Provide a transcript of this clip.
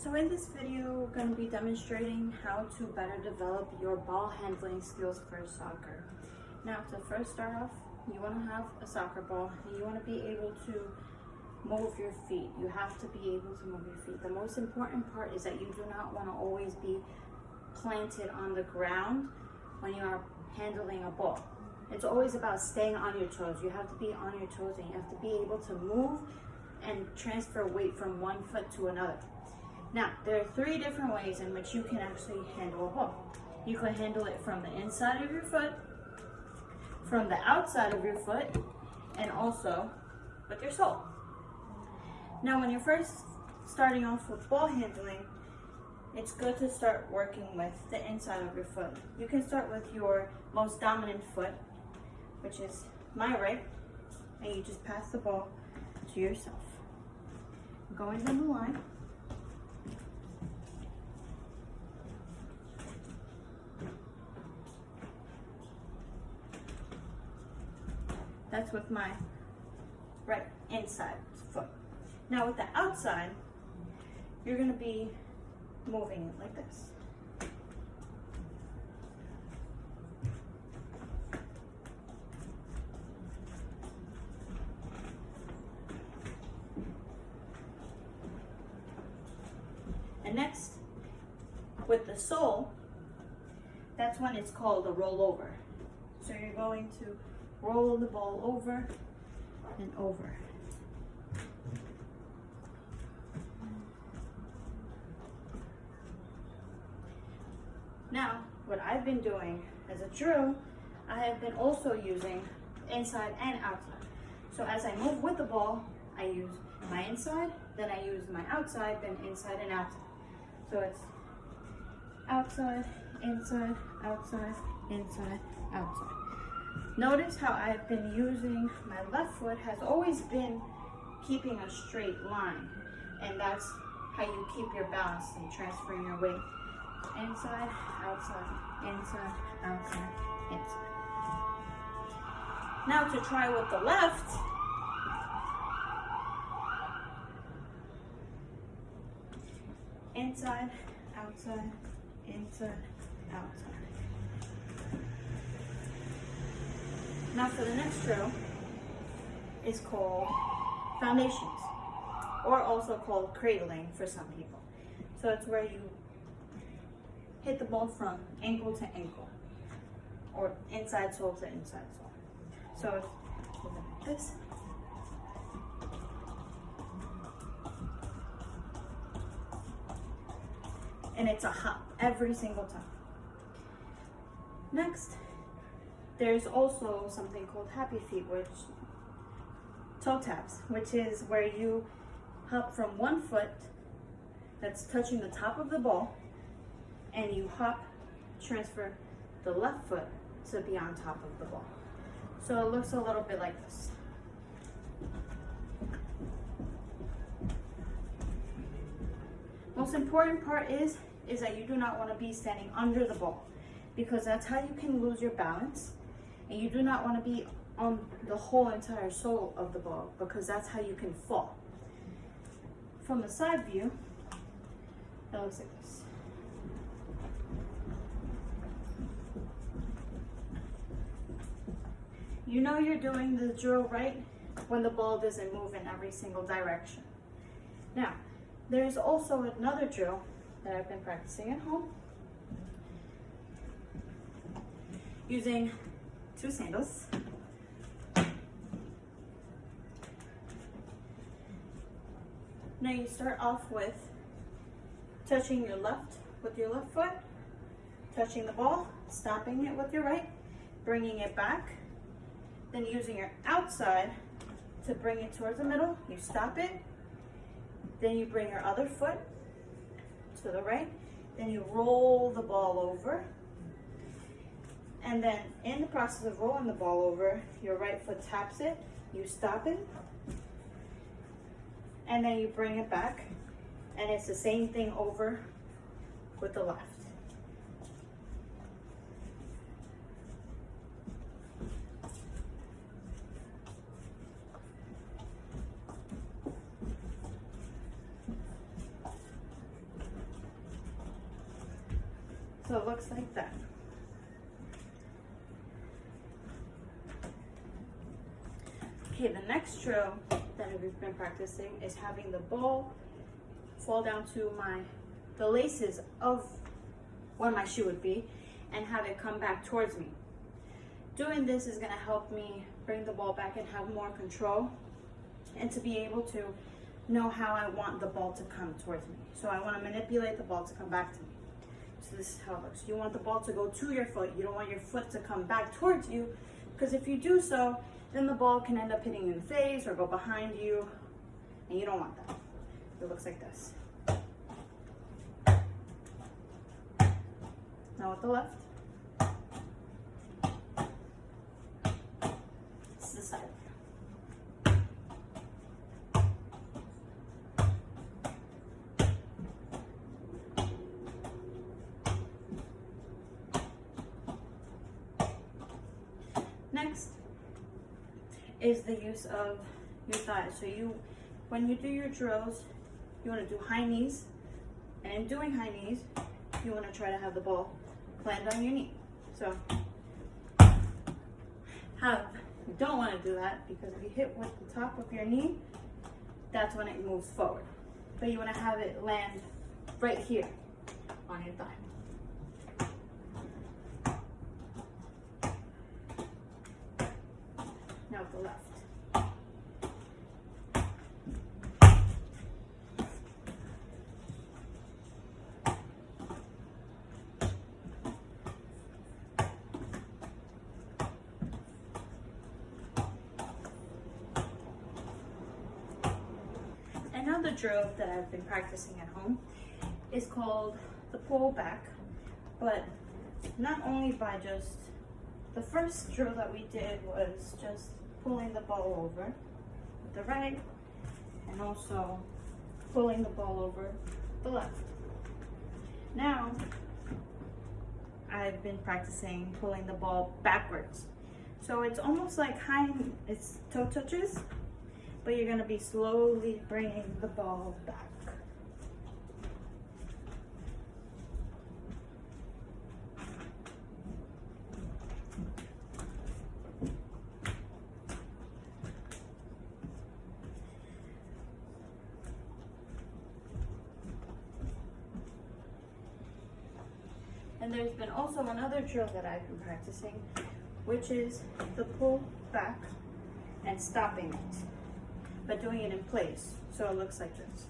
So in this video, we're going to be demonstrating how to better develop your ball handling skills for soccer. Now, to first start off, you want to have a soccer ball and you want to be able to move your feet. You have to be able to move your feet. The most important part is that you do not want to always be planted on the ground when you are handling a ball. It's always about staying on your toes. You have to be on your toes and you have to be able to move and transfer weight from one foot to another. Now, there are 3 different ways in which you can actually handle a ball. You can handle it from the inside of your foot, from the outside of your foot, and also with your sole. Now, when you're first starting off with ball handling, it's good to start working with the inside of your foot. You can start with your most dominant foot, which is my right, and you just pass the ball to yourself. Going down the line. That's with my right inside foot. Now with the outside, you're going to be moving it like this. And next, with the sole, that's when it's called a rollover. So you're going to roll the ball over and over. Now, what I've been doing as a drill, I have been also using inside and outside. So as I move with the ball, I use my inside, then I use my outside, then inside and outside. So it's outside, inside, outside, inside, outside. Notice how I've been using my left foot has always been keeping a straight line, and that's how you keep your balance and transferring your weight. Inside, outside, inside, outside, inside. Now to try with the left, inside, outside, inside, outside. Now for the next drill is called foundations, or also called cradling for some people. So it's where you hit the ball from ankle to ankle, or inside sole to inside sole. So it's like this. And it's a hop every single time. Next, there's also something called happy feet, which toe taps, which is where you hop from one foot that's touching the top of the ball, and you hop, transfer the left foot to be on top of the ball. So it looks a little bit like this. Most important part is that you do not want to be standing under the ball, because that's how you can lose your balance. And you do not want to be on the whole entire sole of the ball, because that's how you can fall. From the side view, it looks like this. You know you're doing the drill right when the ball doesn't move in every single direction. Now, there's also another drill that I've been practicing at home using 2 sandals. Now you start off with touching your left with your left foot, touching the ball, stopping it with your right, bringing it back, then using your outside to bring it towards the middle. You stop it, then you bring your other foot to the right, then you roll the ball over. And then in the process of rolling the ball over, your right foot taps it, you stop it, and then you bring it back. And it's the same thing over with the left. So it looks like that. Okay, the next drill that we've been practicing is having the ball fall down to the laces of where my shoe would be and have it come back towards me. Doing this is gonna help me bring the ball back and have more control and to be able to know how I want the ball to come towards me. So I wanna manipulate the ball to come back to me. So this is how it works. You want the ball to go to your foot. You don't want your foot to come back towards you, because if you do so, then the ball can end up hitting you in the face or go behind you, and you don't want that. It looks like this. Now with the left. This is the side. Next is the use of your thighs. So when you do your drills, you want to do high knees, and in doing high knees, you want to try to have the ball land on your knee. So you don't want to do that, because if you hit with the top of your knee, that's when it moves forward. But you want to have it land right here on your thigh. Now with the left. Another drill that I've been practicing at home is called the pull back, but not only by just, the first drill that we did was just pulling the ball over with the right, and also pulling the ball over with the left. Now, I've been practicing pulling the ball backwards. So it's almost like it's toe touches, but you're gonna be slowly bringing the ball back. And there's been also another drill that I've been practicing, which is the pull back and stopping it, but doing it in place. So it looks like this.